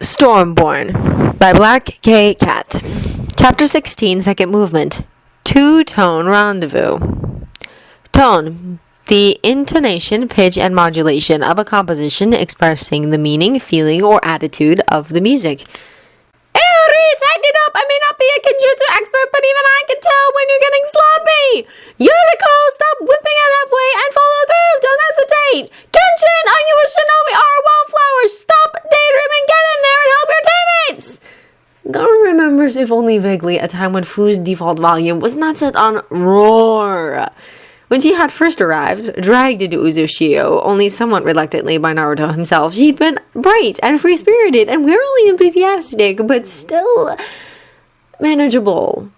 Stormborn by Black K. Cat. Chapter 16, Second Movement. Two-tone rendezvous. Tone. The intonation, pitch, and modulation of a composition expressing the meaning, feeling, or attitude of the music. Eori, tighten it up! I may not be a Kenjutsu expert, but even I can tell when you're getting sloppy! Yuriko, stop whipping it halfway and follow through! Don't hesitate! Kenshin, are you a shinobi or a wallflower? Stop daydreaming, get in there and help your teammates! Gara remembers, if only vaguely, a time when Fu's default volume was not set on roar. When she had first arrived, dragged into Uzushio, only somewhat reluctantly by Naruto himself, she'd been bright and free-spirited and wearily enthusiastic, but still manageable.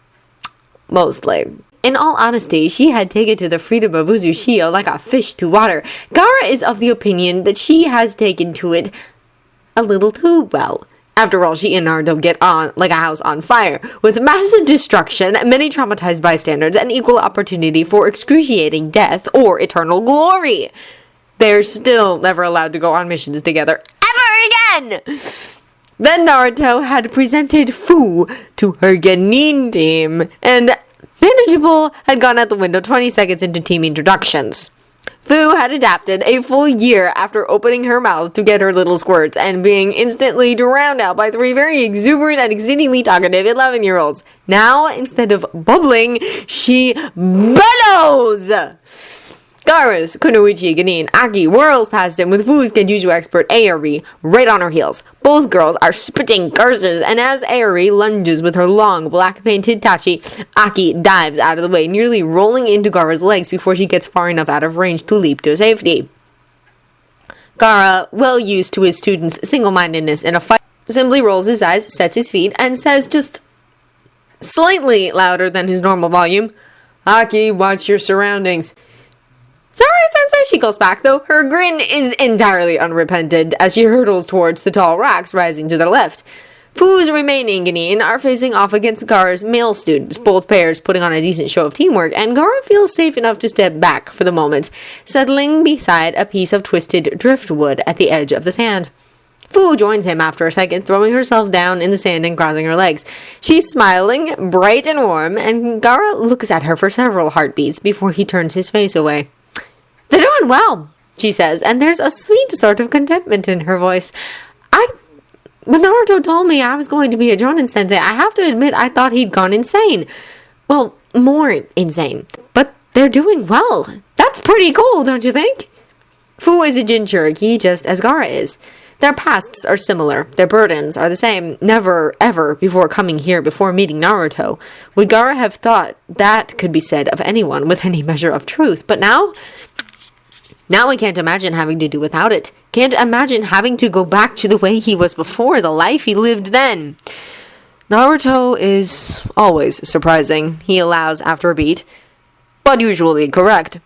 Mostly. In all honesty, she had taken to the freedom of Uzushio like a fish to water. Gara is of the opinion that she has taken to it a little too well. After all, she and Naruto get on like a house on fire, with massive destruction, many traumatized bystanders, and equal opportunity for excruciating death or eternal glory. They're still never allowed to go on missions together ever again! Then Naruto had presented Fu to her Genin team, and manageable had gone out the window 20 seconds into team introductions. Fu had adapted a full year after opening her mouth to get her little squirts and being instantly drowned out by three very exuberant and exceedingly talkative 11-year-olds. Now, instead of bubbling, she bellows! Gaara's Kunoichi Genin Aki whirls past him with Fu's Genjutsu expert Aori right on her heels. Both girls are spitting curses, and as Aori lunges with her long, black-painted tachi, Aki dives out of the way, nearly rolling into Gaara's legs before she gets far enough out of range to leap to safety. Gaara, well used to his students' single-mindedness in a fight, simply rolls his eyes, sets his feet, and says just slightly louder than his normal volume, "Aki, watch your surroundings." "Sorry, Sensei," she calls back, though her grin is entirely unrepentant as she hurtles towards the tall rocks rising to their left. Fu's remaining Genin are facing off against Gaara's male students, both pairs putting on a decent show of teamwork, and Gaara feels safe enough to step back for the moment, settling beside a piece of twisted driftwood at the edge of the sand. Fu joins him after a second, throwing herself down in the sand and crossing her legs. She's smiling, bright and warm, and Gaara looks at her for several heartbeats before he turns his face away. "They're doing well," she says, and there's a sweet sort of contentment in her voice. When Naruto told me I was going to be a Jonin sensei, I have to admit I thought he'd gone insane. Well, more insane. But they're doing well. That's pretty cool, don't you think? Fu is a Jinchuriki, just as Gaara is. Their pasts are similar. Their burdens are the same. Never, ever, before coming here, before meeting Naruto, would Gaara have thought that could be said of anyone with any measure of truth. But now we can't imagine having to do without it. Can't imagine having to go back to the way he was before, the life he lived then. Naruto is always surprising, he allows after a beat, but usually correct.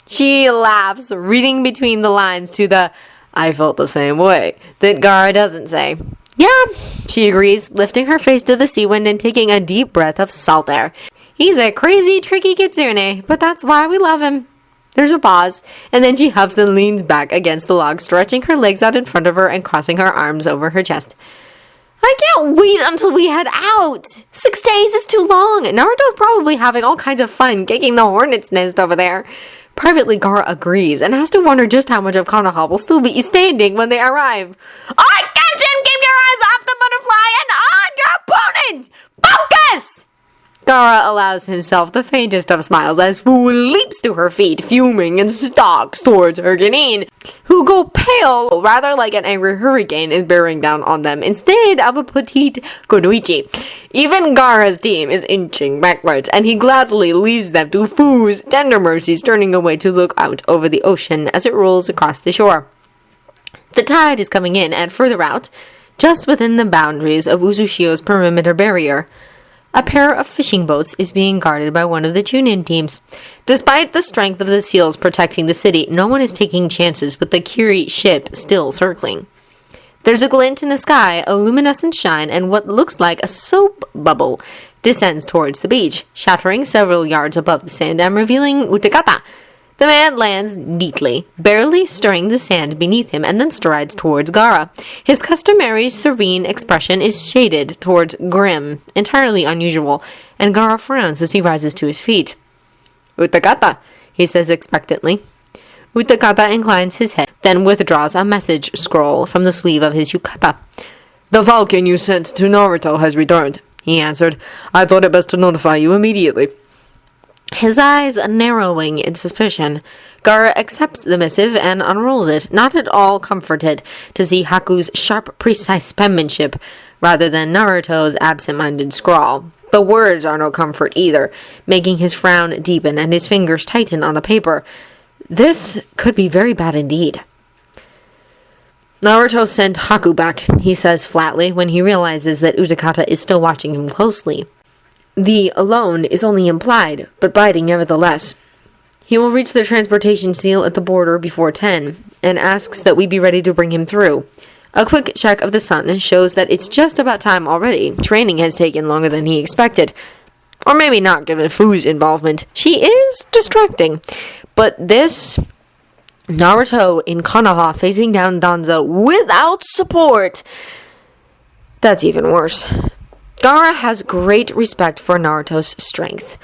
She laughs, reading between the lines to the "I felt the same way" that Gaara doesn't say. "Yeah," she agrees, lifting her face to the sea wind and taking a deep breath of salt air. "He's a crazy, tricky kitsune, but that's why we love him." There's a pause, and then she huffs and leans back against the log, stretching her legs out in front of her and crossing her arms over her chest. "I can't wait until we head out! 6 days is too long! Naruto's probably having all kinds of fun kicking the hornet's nest over there." Privately, Gaara agrees, and has to wonder just how much of Konoha will still be standing when they arrive. "Alright, Kenshin, keep your eyes off the butterfly and on your opponent! Focus!" Gaara allows himself the faintest of smiles as Fu leaps to her feet, fuming, and stalks towards her Genin, who go pale, rather like an angry hurricane is bearing down on them instead of a petite Kunoichi. Even Gaara's team is inching backwards, and he gladly leaves them to Fu's tender mercies, turning away to look out over the ocean as it rolls across the shore. The tide is coming in, and further out, just within the boundaries of Uzushio's perimeter barrier, a pair of fishing boats is being guarded by one of the Chunin teams. Despite the strength of the seals protecting the city, no one is taking chances with the Kiri ship still circling. There's a glint in the sky, a luminescent shine, and what looks like a soap bubble descends towards the beach, shattering several yards above the sand and revealing Utakata. The man lands neatly, barely stirring the sand beneath him, and then strides towards Gaara. His customary serene expression is shaded towards grim, entirely unusual, and Gaara frowns as he rises to his feet. "Utakata," he says expectantly. Utakata inclines his head, then withdraws a message scroll from the sleeve of his yukata. "The falcon you sent to Naruto has returned," he answered. "I thought it best to notify you immediately." His eyes narrowing in suspicion, Gaara accepts the missive and unrolls it, not at all comforted to see Haku's sharp, precise penmanship, rather than Naruto's absent-minded scrawl. The words are no comfort either, making his frown deepen and his fingers tighten on the paper. This could be very bad indeed. "Naruto sent Haku back," he says flatly when he realizes that Utakata is still watching him closely. The alone is only implied, but biting nevertheless. He will reach the transportation seal at the border before 10, and asks that we be ready to bring him through. A quick check of the sun shows that it's just about time already. Training has taken longer than he expected. Or maybe not, given Fu's involvement. She is distracting. But this... Naruto in Konoha facing down Danzo without support... That's even worse. Gaara has great respect for Naruto's strength.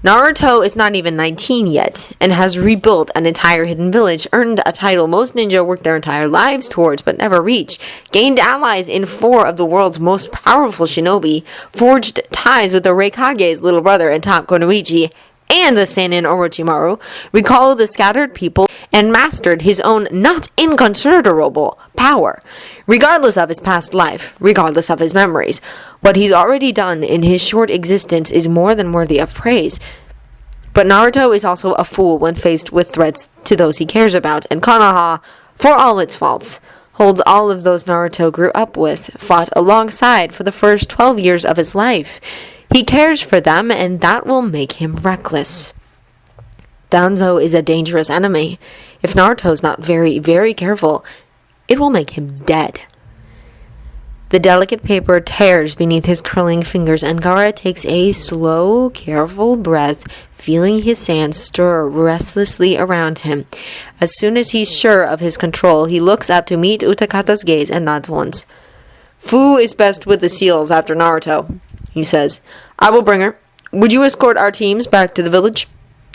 Naruto is not even 19 yet, and has rebuilt an entire hidden village, earned a title most ninja work their entire lives towards but never reach, gained allies in 4 of the world's most powerful shinobi, forged ties with the Kage's little brother and top Konoichi, and the Seinen Orochimaru, recalled the scattered people, and mastered his own not inconsiderable power. Regardless of his past life, regardless of his memories, what he's already done in his short existence is more than worthy of praise. But Naruto is also a fool when faced with threats to those he cares about, and Konoha, for all its faults, holds all of those Naruto grew up with, fought alongside for the first 12 years of his life. He cares for them, and that will make him reckless. Danzo is a dangerous enemy. If Naruto's not very, very careful, it will make him dead. The delicate paper tears beneath his curling fingers, and Gaara takes a slow, careful breath, feeling his sand stir restlessly around him. As soon as he's sure of his control, he looks up to meet Utakata's gaze and nods once. "Fu is best with the seals after Naruto," he says. "I will bring her. Would you escort our teams back to the village?"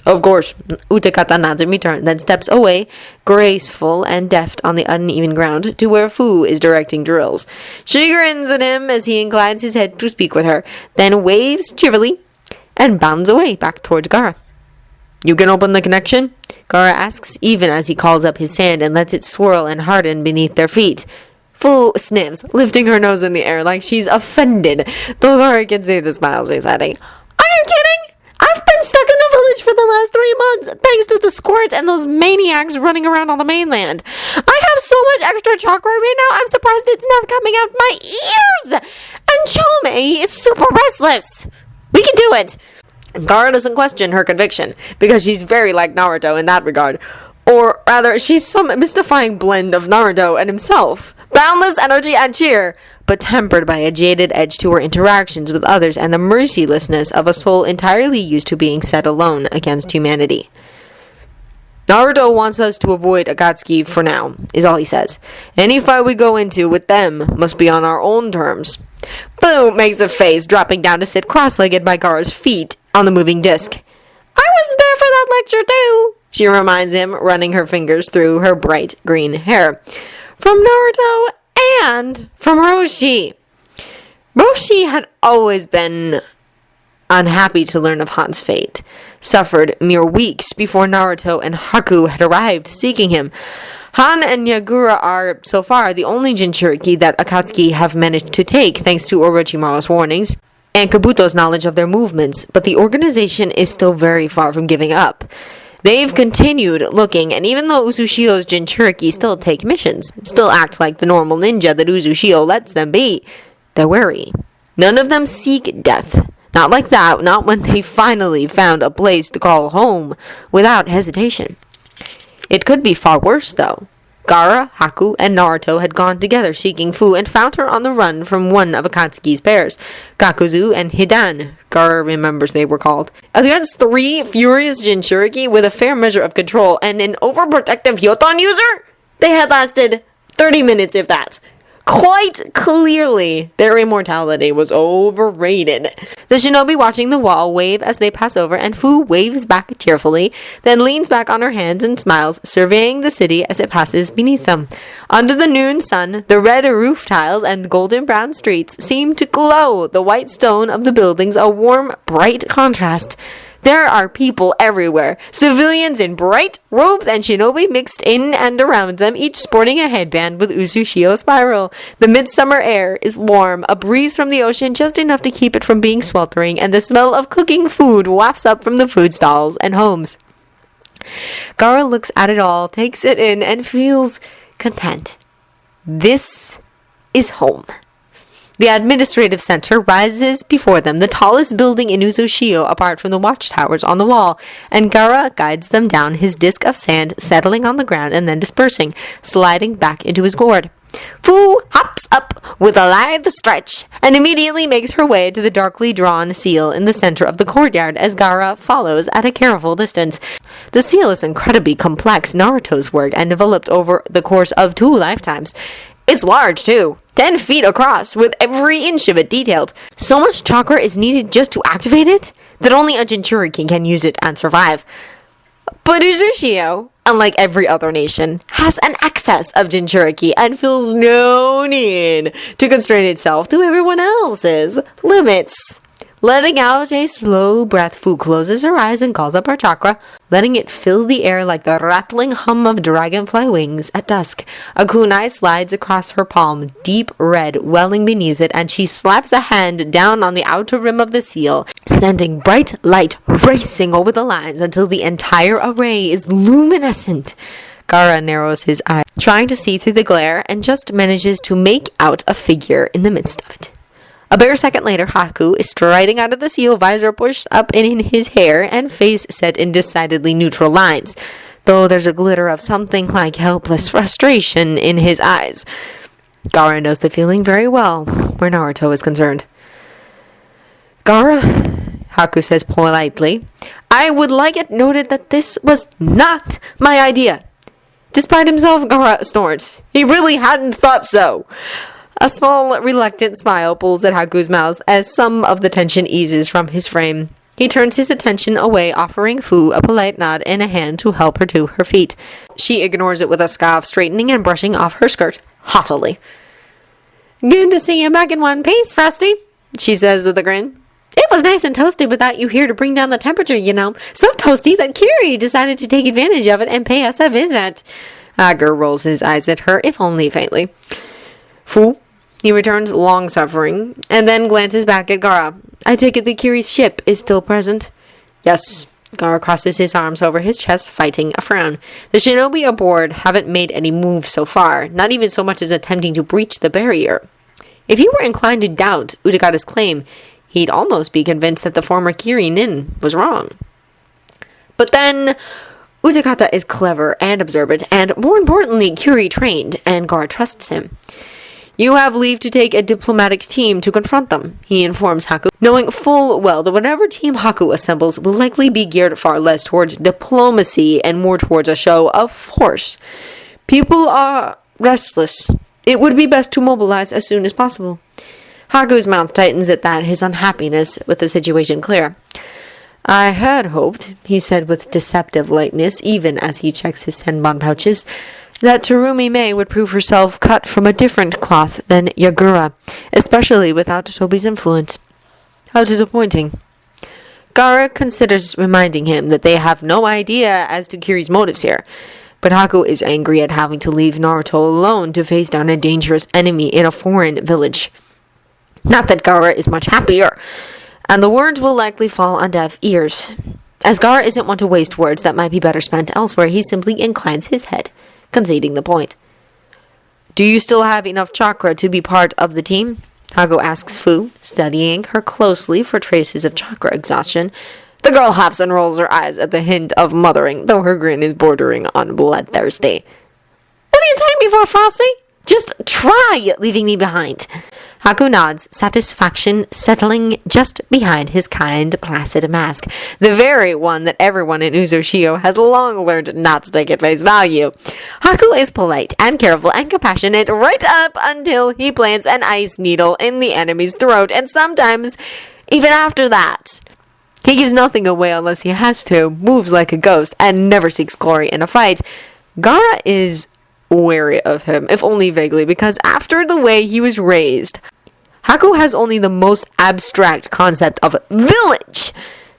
"Of course." Utakata nods in return, then steps away, graceful and deft on the uneven ground, to where Fu is directing drills. She grins at him as he inclines his head to speak with her, then waves cheerfully, and bounds away back towards Gaara. "You can open the connection?" Gaara asks, even as he calls up his sand and lets it swirl and harden beneath their feet. Fu sniffs, lifting her nose in the air like she's offended, though Gaara can see the smile she's having. "Are you kidding? I've been stuck in the village for the last 3 months, thanks to the squirts and those maniacs running around on the mainland. I have so much extra chakra right now, I'm surprised it's not coming out my ears! And Chome is super restless! We can do it!" Gaara doesn't question her conviction, because she's very like Naruto in that regard. Or rather, she's some mystifying blend of Naruto and himself. Boundless energy and cheer, but tempered by a jaded edge to her interactions with others and the mercilessness of a soul entirely used to being set alone against humanity. "Naruto wants us to avoid Akatsuki for now," is all he says. "Any fight we go into with them must be on our own terms." Fu makes a face, dropping down to sit cross-legged by Gaara's feet on the moving disc. "I was there for that lecture too," she reminds him, running her fingers through her bright green hair. "From Naruto and from Roshi." Roshi had always been unhappy to learn of Han's fate, suffered mere weeks before Naruto and Haku had arrived seeking him. Han and Yagura are, so far, the only Jinchuriki that Akatsuki have managed to take, thanks to Orochimaru's warnings and Kabuto's knowledge of their movements, but the organization is still very far from giving up. They've continued looking, and even though Uzushio's Jinchuriki still take missions, still act like the normal ninja that Uzushio lets them be, they're wary. None of them seek death. Not like that, not when they finally found a place to call home, without hesitation. It could be far worse, though. Gaara, Haku, and Naruto had gone together seeking Fu and found her on the run from one of Akatsuki's pairs, Gakuzu and Hidan, Gaara remembers they were called. Against 3 furious Jinchuriki with a fair measure of control and an overprotective Yoton user, they had lasted 30 minutes if that. Quite clearly, their immortality was overrated. The shinobi watching the wall wave as they pass over, and Fu waves back cheerfully, then leans back on her hands and smiles, surveying the city as it passes beneath them. Under the noon sun, the red roof tiles and golden brown streets seem to glow, the white stone of the buildings a warm, bright contrast. There are people everywhere, civilians in bright robes and shinobi mixed in and around them, each sporting a headband with Uzushio spiral. The midsummer air is warm, a breeze from the ocean just enough to keep it from being sweltering, and the smell of cooking food wafts up from the food stalls and homes. Gaara looks at it all, takes it in, and feels content. This is home. The administrative center rises before them, the tallest building in Uzushio apart from the watchtowers on the wall, and Gaara guides them down, his disk of sand settling on the ground and then dispersing, sliding back into his gourd. Fu hops up with a lithe stretch and immediately makes her way to the darkly drawn seal in the center of the courtyard as Gaara follows at a careful distance. The seal is incredibly complex, Naruto's work, and developed over the course of 2 lifetimes. It's large, too. 10 feet across, with every inch of it detailed. So much chakra is needed just to activate it that only a Jinchuriki can use it and survive. But Uzushio, unlike every other nation, has an excess of Jinchuriki and feels no need to constrain itself to everyone else's limits. Letting out a slow breath, Fu closes her eyes and calls up her chakra, letting it fill the air like the rattling hum of dragonfly wings at dusk. A kunai slides across her palm, deep red welling beneath it, and she slaps a hand down on the outer rim of the seal, sending bright light racing over the lines until the entire array is luminescent. Gaara narrows his eyes, trying to see through the glare, and just manages to make out a figure in the midst of it. A bare second later, Haku is striding out of the seal, visor pushed up in his hair and face set in decidedly neutral lines, though there's a glitter of something like helpless frustration in his eyes. Gaara knows the feeling very well where Naruto is concerned. Gaara, Haku says politely, I would like it noted that this was not my idea. Despite himself, Gaara snorts. He really hadn't thought so. A small, reluctant smile pulls at Haku's mouth as some of the tension eases from his frame. He turns his attention away, offering Fu a polite nod and a hand to help her to her feet. She ignores it with a scoff, straightening and brushing off her skirt haughtily. Good to see you back in one piece, Frosty, she says with a grin. It was nice and toasty without you here to bring down the temperature, you know. So toasty that Kiri decided to take advantage of it and pay us a visit. Hager rolls his eyes at her, if only faintly. Fu, he returns long-suffering, and then glances back at Gaara. I take it that Kiri's ship is still present? Yes. Gaara crosses his arms over his chest, fighting a frown. The shinobi aboard haven't made any moves so far, not even so much as attempting to breach the barrier. If he were inclined to doubt Utakata's claim, he'd almost be convinced that the former Kiri Nin was wrong. But then, Utakata is clever and observant, and more importantly, Kiri trained, and Gaara trusts him. You have leave to take a diplomatic team to confront them, he informs Haku, knowing full well that whatever team Haku assembles will likely be geared far less towards diplomacy and more towards a show of force. People are restless. It would be best to mobilize as soon as possible. Haku's mouth tightens at that, his unhappiness with the situation clear. I had hoped, he said with deceptive lightness, even as he checks his senbon pouches, that Terumi Mei would prove herself cut from a different cloth than Yagura, especially without Tobi's influence. How disappointing. Gaara considers reminding him that they have no idea as to Kiri's motives here, but Haku is angry at having to leave Naruto alone to face down a dangerous enemy in a foreign village. Not that Gaara is much happier, and the words will likely fall on deaf ears. As Gaara isn't one to waste words that might be better spent elsewhere, he simply inclines his head, conceding the point. Do you still have enough chakra to be part of the team? Haku asks Fu, studying her closely for traces of chakra exhaustion. The girl laughs and rolls her eyes at the hint of mothering, though her grin is bordering on bloodthirsty. What are you before Frosty? Just try leaving me behind. Haku nods, satisfaction settling just behind his kind, placid mask, the very one that everyone in Uzushio has long learned not to take at face value. Haku is polite and careful and compassionate right up until he plants an ice needle in the enemy's throat, and sometimes even after that. He gives nothing away unless he has to, moves like a ghost, and never seeks glory in a fight. Gaara is wary of him, if only vaguely, because after the way he was raised, Haku has only the most abstract concept of village.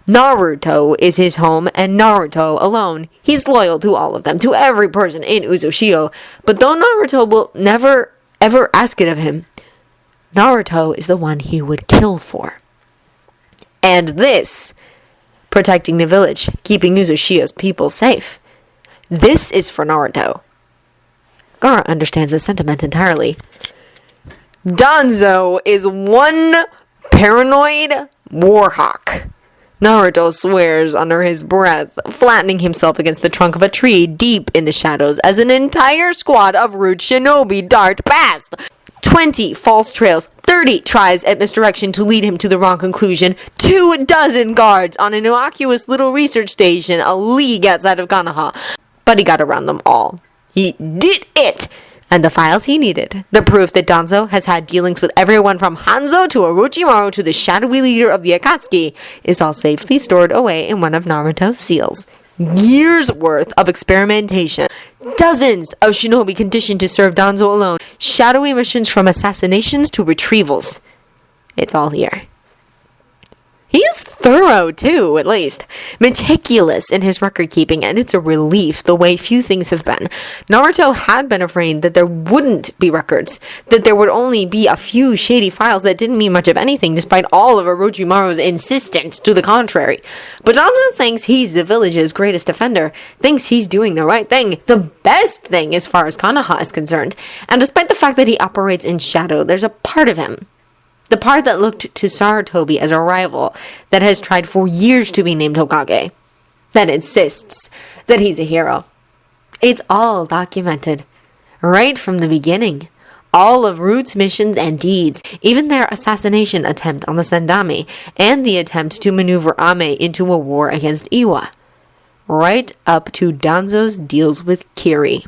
Naruto is his home, and Naruto alone. He's loyal to all of them, to every person in Uzushio, but though Naruto will never ever ask it of him, Naruto is the one he would kill for. And this, protecting the village, keeping Uzushio's people safe, this is for Naruto. Gaara understands the sentiment entirely. Danzo is one paranoid warhawk. Naruto swears under his breath, flattening himself against the trunk of a tree deep in the shadows as an entire squad of rude shinobi dart past. 20 false trails, 30 tries at misdirection to lead him to the wrong conclusion, 24 guards on an innocuous little research station a league outside of Konoha. But he got around them all. He did it! And the files he needed, the proof that Danzo has had dealings with everyone from Hanzo to Orochimaru to the shadowy leader of the Akatsuki, is all safely stored away in one of Naruto's seals. Years worth of experimentation, dozens of shinobi conditioned to serve Danzo alone, shadowy missions from assassinations to retrievals. It's all here. He is thorough, too, at least. Meticulous in his record keeping, and it's a relief the way few things have been. Naruto had been afraid that there wouldn't be records, that there would only be a few shady files that didn't mean much of anything, despite all of Orochimaru's insistence to the contrary. But Danzo thinks he's the village's greatest defender, thinks he's doing the right thing, the best thing as far as Konoha is concerned. And despite the fact that he operates in shadow, there's a part of him, the part that looked to Sarutobi as a rival, that has tried for years to be named Hokage, that insists that he's a hero. It's all documented, right from the beginning. All of Root's missions and deeds, even their assassination attempt on the Sendami, and the attempt to maneuver Ame into a war against Iwa, right up to Danzo's deals with Kiri.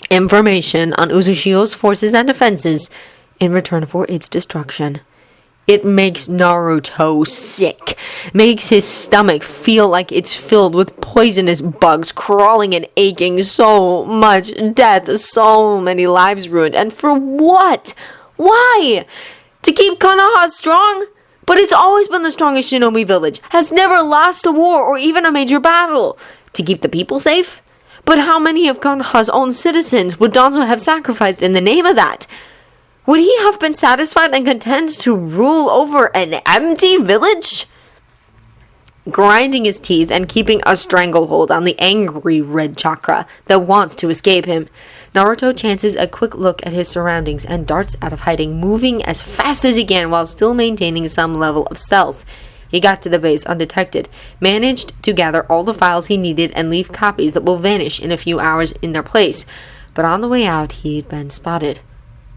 Information on Uzushio's forces and defenses in return for its destruction. It makes Naruto sick, makes his stomach feel like it's filled with poisonous bugs crawling and aching, so much death, so many lives ruined, and for what? Why? To keep Konoha strong? But it's always been the strongest shinobi village, has never lost a war or even a major battle. To keep the people safe? But how many of Konoha's own citizens would Danzo have sacrificed in the name of that? Would he have been satisfied and content to rule over an empty village? Grinding his teeth and keeping a stranglehold on the angry red chakra that wants to escape him, Naruto chances a quick look at his surroundings and darts out of hiding, moving as fast as he can while still maintaining some level of stealth. He got to the base undetected, managed to gather all the files he needed and leave copies that will vanish in a few hours in their place. But on the way out, he'd been spotted.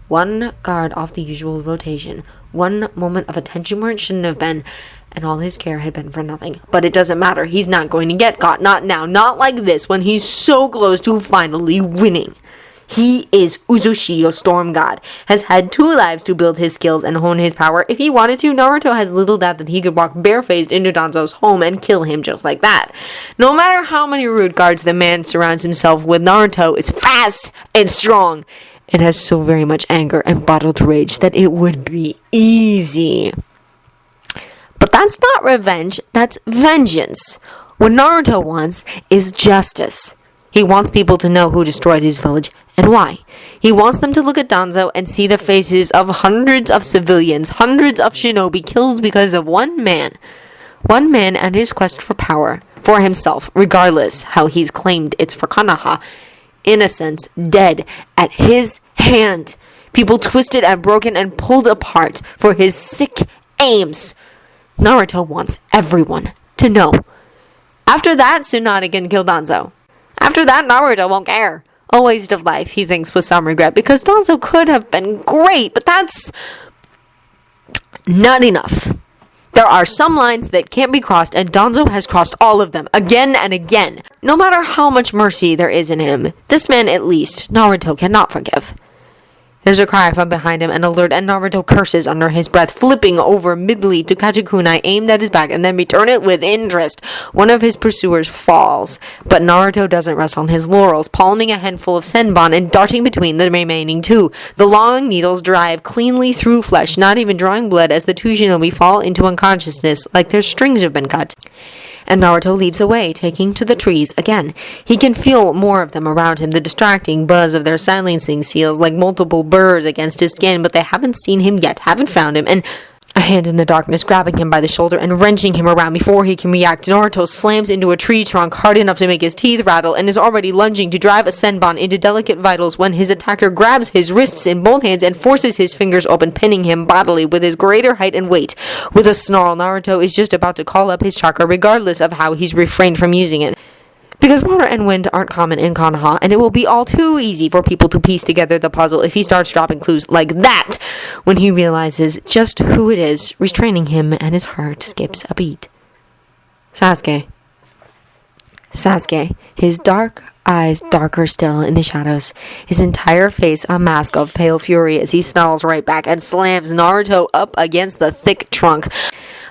One guard off the usual rotation, one moment of attention where it shouldn't have been, and all his care had been for nothing. But it doesn't matter, he's not going to get caught, not now, not like this, when he's so close to finally winning. He is Uzushio Storm God, has had 2 lives to build his skills and hone his power. If he wanted to, Naruto has little doubt that he could walk barefaced into Danzo's home and kill him just like that. No matter how many rude guards the man surrounds himself with, Naruto is fast and strong, and has so very much anger and bottled rage that it would be easy. But that's not revenge, that's vengeance. What Naruto wants is justice. He wants people to know who destroyed his village and why. He wants them to look at Danzo and see the faces of hundreds of civilians, hundreds of shinobi killed because of one man. One man and his quest for power, for himself, regardless how he's claimed it's for Konoha. Innocents dead at his hand. People twisted and broken and pulled apart for his sick aims. Naruto wants everyone to know. After that, Tsunade can kill Danzo. After that, Naruto won't care. A waste of life, he thinks with some regret, because Danzo could have been great, but that's not enough. There are some lines that can't be crossed, and Danzo has crossed all of them, again and again. No matter how much mercy there is in him, this man at least, Naruto cannot forgive. There's a cry from behind him, an alert, and Naruto curses under his breath, flipping over mid-leap to catch a kunai aimed at his back and then return it with interest. One of his pursuers falls, but Naruto doesn't rest on his laurels, palming a handful of senbon and darting between the remaining two. The long needles drive cleanly through flesh, not even drawing blood, as the two shinobi fall into unconsciousness like their strings have been cut. And Naruto leaps away, taking to the trees again. He can feel more of them around him, the distracting buzz of their silencing seals like multiple burrs against his skin, but they haven't seen him yet, haven't found him, and a hand in the darkness grabbing him by the shoulder and wrenching him around before he can react. Naruto slams into a tree trunk hard enough to make his teeth rattle and is already lunging to drive a senbon into delicate vitals when his attacker grabs his wrists in both hands and forces his fingers open, pinning him bodily with his greater height and weight. With a snarl, Naruto is just about to call up his chakra regardless of how he's refrained from using it. Because water and wind aren't common in Konoha, and it will be all too easy for people to piece together the puzzle if he starts dropping clues like that when he realizes just who it is restraining him and his heart skips a beat. Sasuke. Sasuke, his dark eyes darker still in the shadows, his entire face a mask of pale fury as he snarls right back and slams Naruto up against the thick trunk.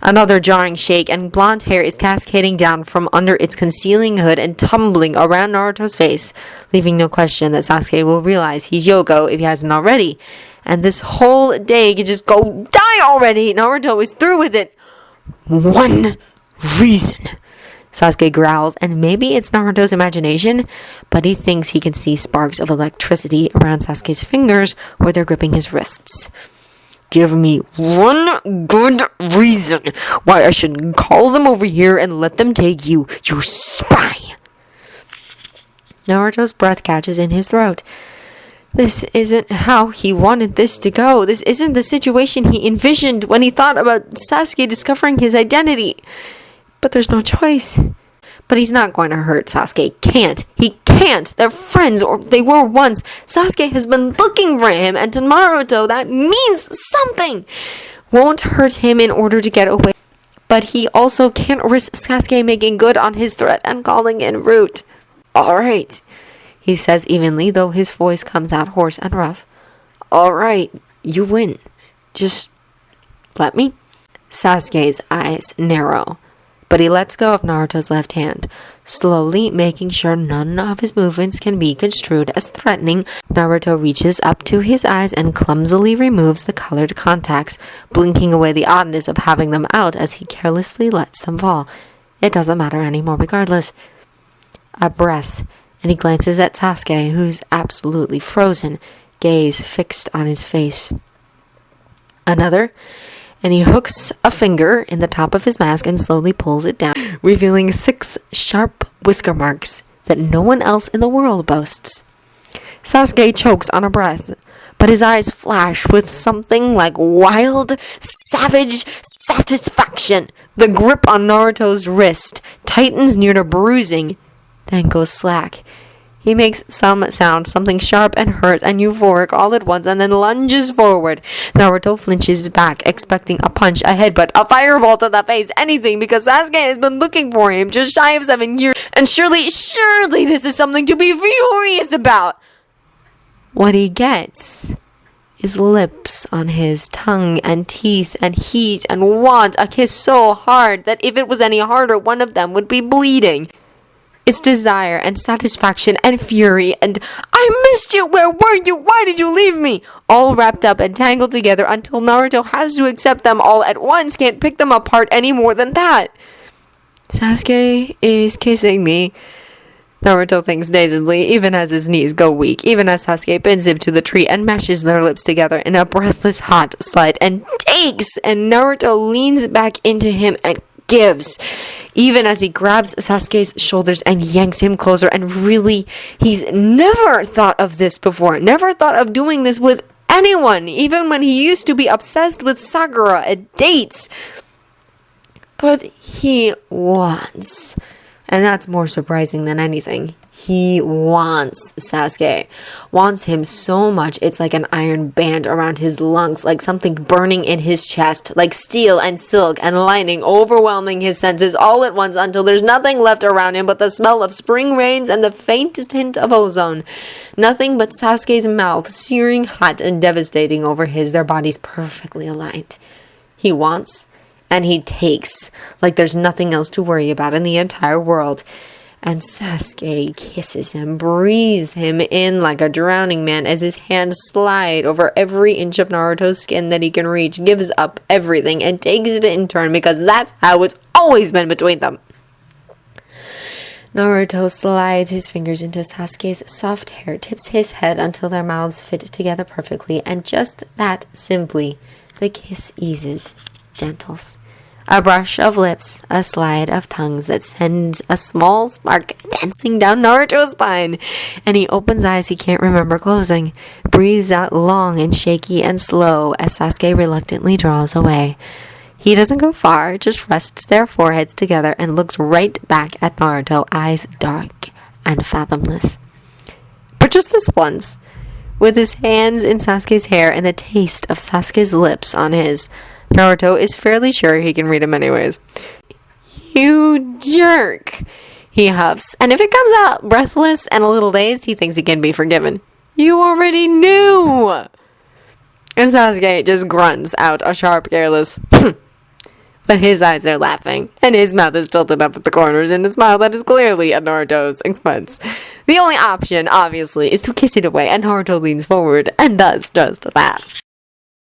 Another jarring shake, and blonde hair is cascading down from under its concealing hood and tumbling around Naruto's face, leaving no question that Sasuke will realize he's Yoko if he hasn't already. And this whole day can just go die already. Naruto is through with it. One reason. Sasuke growls, and maybe it's Naruto's imagination, but he thinks he can see sparks of electricity around Sasuke's fingers where they're gripping his wrists. Give me one good reason why I should call them over here and let them take you, you spy. Naruto's breath catches in his throat. This isn't how he wanted this to go. This isn't the situation he envisioned when he thought about Sasuke discovering his identity. But there's no choice. But he's not going to hurt Sasuke. Can't. He can't. They're friends, or they were once. Sasuke has been looking for him, and to Naruto, that means something. Won't hurt him in order to get away. But he also can't risk Sasuke making good on his threat and calling in Root. Alright, he says evenly, though his voice comes out hoarse and rough. Alright, you win. Just let me. Sasuke's eyes narrow. But he lets go of Naruto's left hand, slowly making sure none of his movements can be construed as threatening. Naruto reaches up to his eyes and clumsily removes the colored contacts, blinking away the oddness of having them out as he carelessly lets them fall. It doesn't matter anymore regardless. A breath, and he glances at Sasuke, who's absolutely frozen, gaze fixed on his face. Another, and he hooks a finger in the top of his mask and slowly pulls it down, revealing 6 sharp whisker marks that no one else in the world boasts. Sasuke chokes on a breath, but his eyes flash with something like wild, savage satisfaction. The grip on Naruto's wrist tightens near to bruising, then goes slack. He makes some sound, something sharp and hurt and euphoric all at once, and then lunges forward. Naruto flinches back, expecting a punch, a headbutt, a fireball to the face, anything, because Sasuke has been looking for him just shy of 7 years, and surely this is something to be furious about. What he gets is lips on his tongue and teeth and heat and want, a kiss so hard that if it was any harder, one of them would be bleeding. It's desire and satisfaction and fury and I missed you, where were you, why did you leave me? All wrapped up and tangled together until Naruto has to accept them all at once, can't pick them apart any more than that. Sasuke is kissing me, Naruto thinks dazedly, even as his knees go weak, even as Sasuke bends him to the tree and meshes their lips together in a breathless hot slide and takes, and Naruto leans back into him and gives, even as he grabs Sasuke's shoulders and yanks him closer. And really, he's never thought of this before, never thought of doing this with anyone, even when he used to be obsessed with Sakura at dates. But he wants, and that's more surprising than anything. He wants Sasuke. Wants him so much, it's like an iron band around his lungs, like something burning in his chest, like steel and silk and lightning overwhelming his senses all at once until there's nothing left around him but the smell of spring rains and the faintest hint of ozone. Nothing but Sasuke's mouth, searing hot and devastating over his, their bodies perfectly aligned. He wants, and he takes, like there's nothing else to worry about in the entire world. And Sasuke kisses him, breathes him in like a drowning man as his hands slide over every inch of Naruto's skin that he can reach, gives up everything, and takes it in turn because that's how it's always been between them. Naruto slides his fingers into Sasuke's soft hair, tips his head until their mouths fit together perfectly, and just that simply, the kiss eases, gentles. A brush of lips, a slide of tongues that sends a small spark dancing down Naruto's spine, and he opens eyes he can't remember closing, breathes out long and shaky and slow as Sasuke reluctantly draws away. He doesn't go far, just rests their foreheads together and looks right back at Naruto, eyes dark and fathomless. But just this once, with his hands in Sasuke's hair and the taste of Sasuke's lips on his, Naruto is fairly sure he can read him anyways. "You jerk," he huffs, and if it comes out breathless and a little dazed, he thinks he can be forgiven. "You already knew!" And Sasuke just grunts out a sharp, careless, but his eyes are laughing, and his mouth is tilted up at the corners in a smile that is clearly at Naruto's expense. The only option, obviously, is to kiss it away, and Naruto leans forward and does just that.